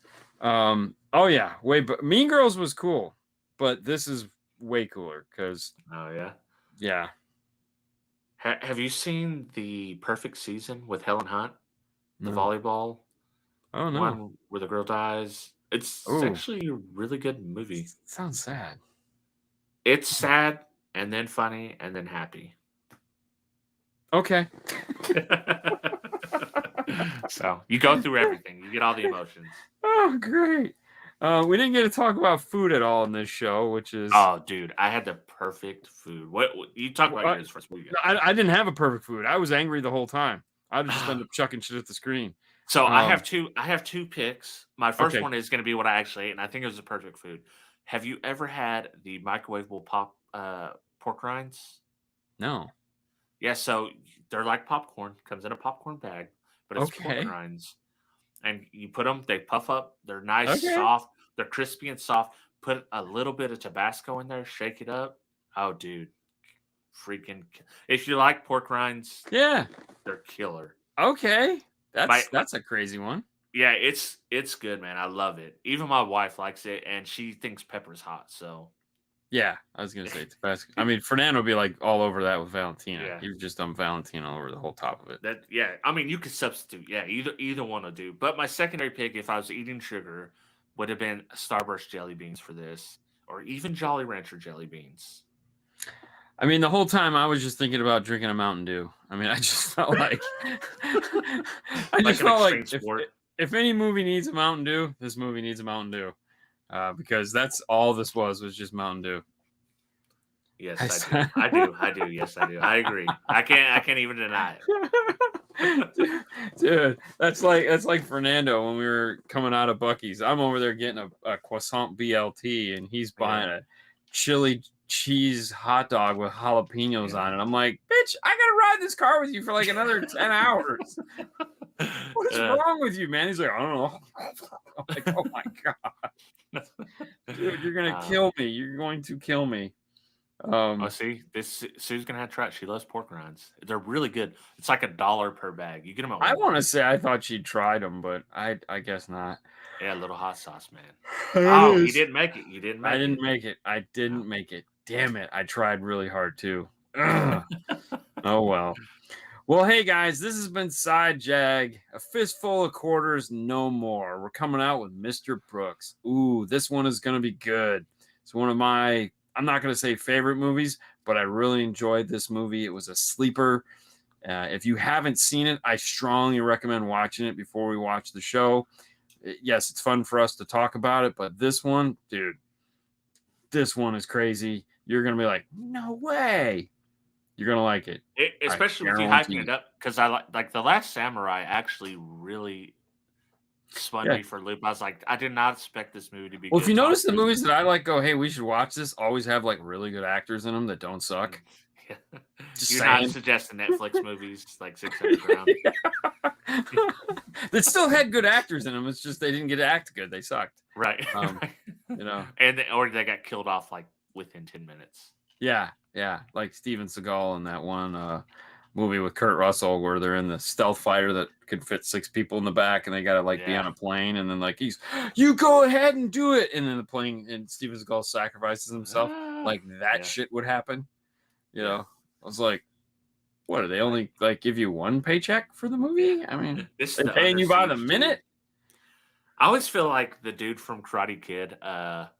Oh yeah, but Mean Girls was cool, but this is way cooler because. Oh yeah. Yeah. Have you seen The Perfect Season with Helen Hunt, the No. volleyball Oh no. one where the girl dies? It's actually a really good movie. Sounds sad. It's sad and then funny and then happy. Okay. So you go through everything. You get all the emotions. Oh, great. We didn't get to talk about food at all in this show, which is. Oh, dude, I had the perfect food. What you talk about yours first? What you got? I didn't have a perfect food. I was angry the whole time. I just ended up chucking shit at the screen. So I have two picks. My first one is going to be what I actually ate, and I think it was a perfect food. Have you ever had the microwavable pork rinds? No. Yeah, so they're like popcorn. Comes in a popcorn bag, but it's pork rinds. And you put them, they puff up. They're nice, soft. They're crispy and soft. Put a little bit of Tabasco in there. Shake it up. Oh, dude. Freaking. If you like pork rinds, yeah, they're killer. Okay. That's a crazy one. Yeah, it's good, man. I love it. Even my wife likes it, and she thinks pepper's hot, so. Yeah, I was gonna say Tabasco. I mean, Fernando would be like all over that with Valentina. Yeah. He was just on Valentina over the whole top of it. I mean, you could substitute. Yeah, either one will do. But my secondary pick, if I was eating sugar, would have been Starburst jelly beans for this, or even Jolly Rancher jelly beans. I mean, the whole time I was just thinking about drinking a Mountain Dew. I mean, I just felt like if any movie needs a Mountain Dew, this movie needs a Mountain Dew. Because that's all this was just Mountain Dew. Yes, I do. Yes, I do. I agree. I can't even deny it. Dude, that's like Fernando when we were coming out of Buc-ee's. I'm over there getting a croissant BLT, and he's buying a chili cheese hot dog with jalapenos on it. I'm like, bitch, I gotta ride this car with you for like another 10 hours. What is wrong with you, man? He's like, I don't know. I'm like, oh my god. Dude, you're gonna kill me. You're going to kill me. See, Sue's gonna have to try it. She loves pork rinds. They're really good. It's like $1 per bag. You get them at Walmart. I want to say I thought she'd tried them, but I guess not. Yeah, a little hot sauce, man. You didn't make it. You didn't make it. I didn't make it. I didn't make it. Damn it. I tried really hard too. Oh well. Well, hey guys, this has been Side Jag. A fistful of quarters, no more. We're coming out with Mr. Brooks. Ooh, this one is gonna be good. It's one of my, I'm not gonna say favorite movies, but I really enjoyed this movie. It was a sleeper. If you haven't seen it, I strongly recommend watching it before we watch the show. Yes, it's fun for us to talk about it, but this one, dude, this one is crazy. You're going to be like, no way. You're going to like it. Especially with you hyping it up, because I like The Last Samurai actually really spun me for a loop. I was like, I did not expect this movie to be good. If you notice the movies that I like go, hey, we should watch this, always have like really good actors in them that don't suck. Yeah. You're not suggesting Netflix movies like 600 Ground. That still had good actors in them. It's just they didn't get to act good. They sucked. Right. You know. Or they got killed off like within 10 minutes. Yeah. Like Steven Seagal in that one movie with Kurt Russell where they're in the stealth fighter that could fit 6 people in the back and they got to like be on a plane and then like you go ahead and do it. And then the plane and Steven Seagal sacrifices himself. Like that shit would happen. You know, I was like, what are they only like give you one paycheck for the movie? I mean, they're paying you by the minute. I always feel like the dude from Karate Kid, Ralph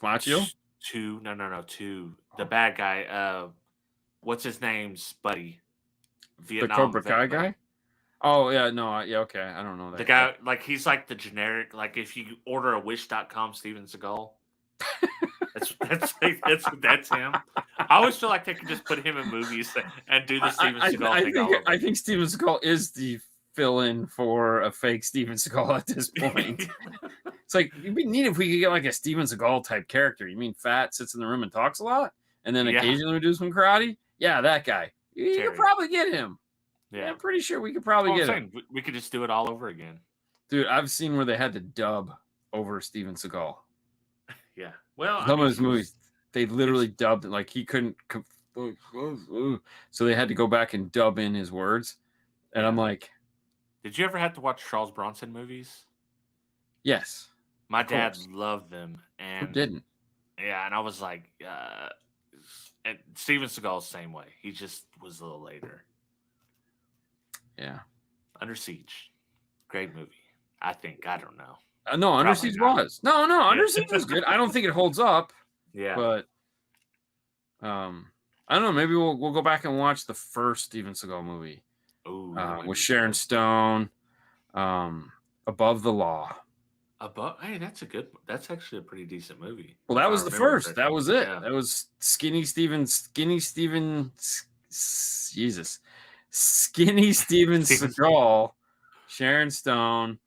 Macchio. Two, the bad guy. What's his name's buddy? Vietnam. The Cobra Kai guy. Oh yeah, no, yeah, okay, I don't know that. The guy, like he's like the generic, like if you order a Wish.com Steven Seagal. That's him. I always feel like they could just put him in movies and do the Steven Seagal thing. I think Steven Seagal is the fill-in for a fake Steven Seagal at this point. It's like it'd be neat if we could get like a Steven Seagal type character. You mean fat, sits in the room and talks a lot, and then occasionally we do some karate? Yeah, that guy. You could probably get him. Yeah, I'm pretty sure we could probably get him. We could just do it all over again. Dude, I've seen where they had to dub over Steven Seagal. Yeah. Well, some of his movies, they literally dubbed it like he couldn't. So they had to go back and dub in his words. And I'm like, did you ever have to watch Charles Bronson movies? Yes. My dad loved them. And who didn't? Yeah, and I was like, and Steven Seagal's same way. He just was a little later. Yeah. Under Siege, great movie. I think. I don't know. No, Under Siege was. No, Under Siege was good. I don't think it holds up. Yeah. But I don't know. Maybe we'll go back and watch the first Steven Seagal movie. Ooh, with Sharon Stone. Above the Law. Hey, that's actually a pretty decent movie. Well, that was the first. That was it. Yeah. That was Skinny Steven Seagal, Sharon Stone,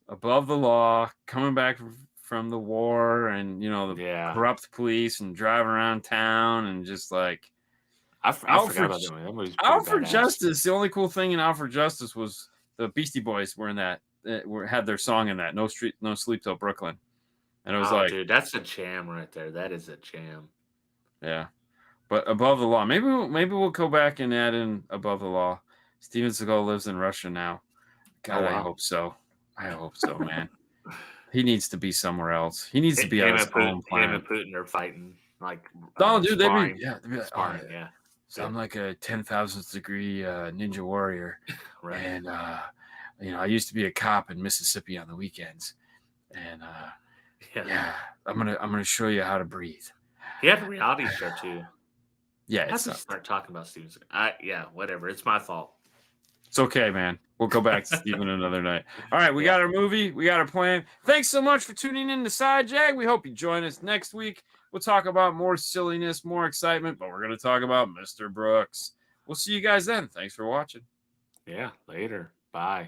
Above the Law, coming back from the war, and the corrupt police, and driving around town, and just like I forgot about that movie. Out for Justice. The only cool thing in Out for Justice was the Beastie Boys were in that. Had their song in that. No Sleep Till Brooklyn, and it was like, dude, that's a jam right there. That is a jam. Yeah, but Above the Law. Maybe we'll go back and add in Above the Law. Steven Seagal lives in Russia now. God, I hope so. I hope so, man. He needs to be somewhere else. He needs to be on his own planet. Him and Putin are fighting like. No, dude, they'd be like, sparring, yeah. So I'm like a 10,000th degree ninja warrior, right? And I used to be a cop in Mississippi on the weekends, and I'm gonna show you how to breathe. He had a reality show too. Yeah, I have to start talking about Steven Seagal. Whatever. It's my fault. It's okay, man. We'll go back to Steven another night. All right, we got our movie. We got our plan. Thanks so much for tuning in to Side Jag. We hope you join us next week. We'll talk about more silliness, more excitement, but we're going to talk about Mr. Brooks. We'll see you guys then. Thanks for watching. Yeah, later. Bye.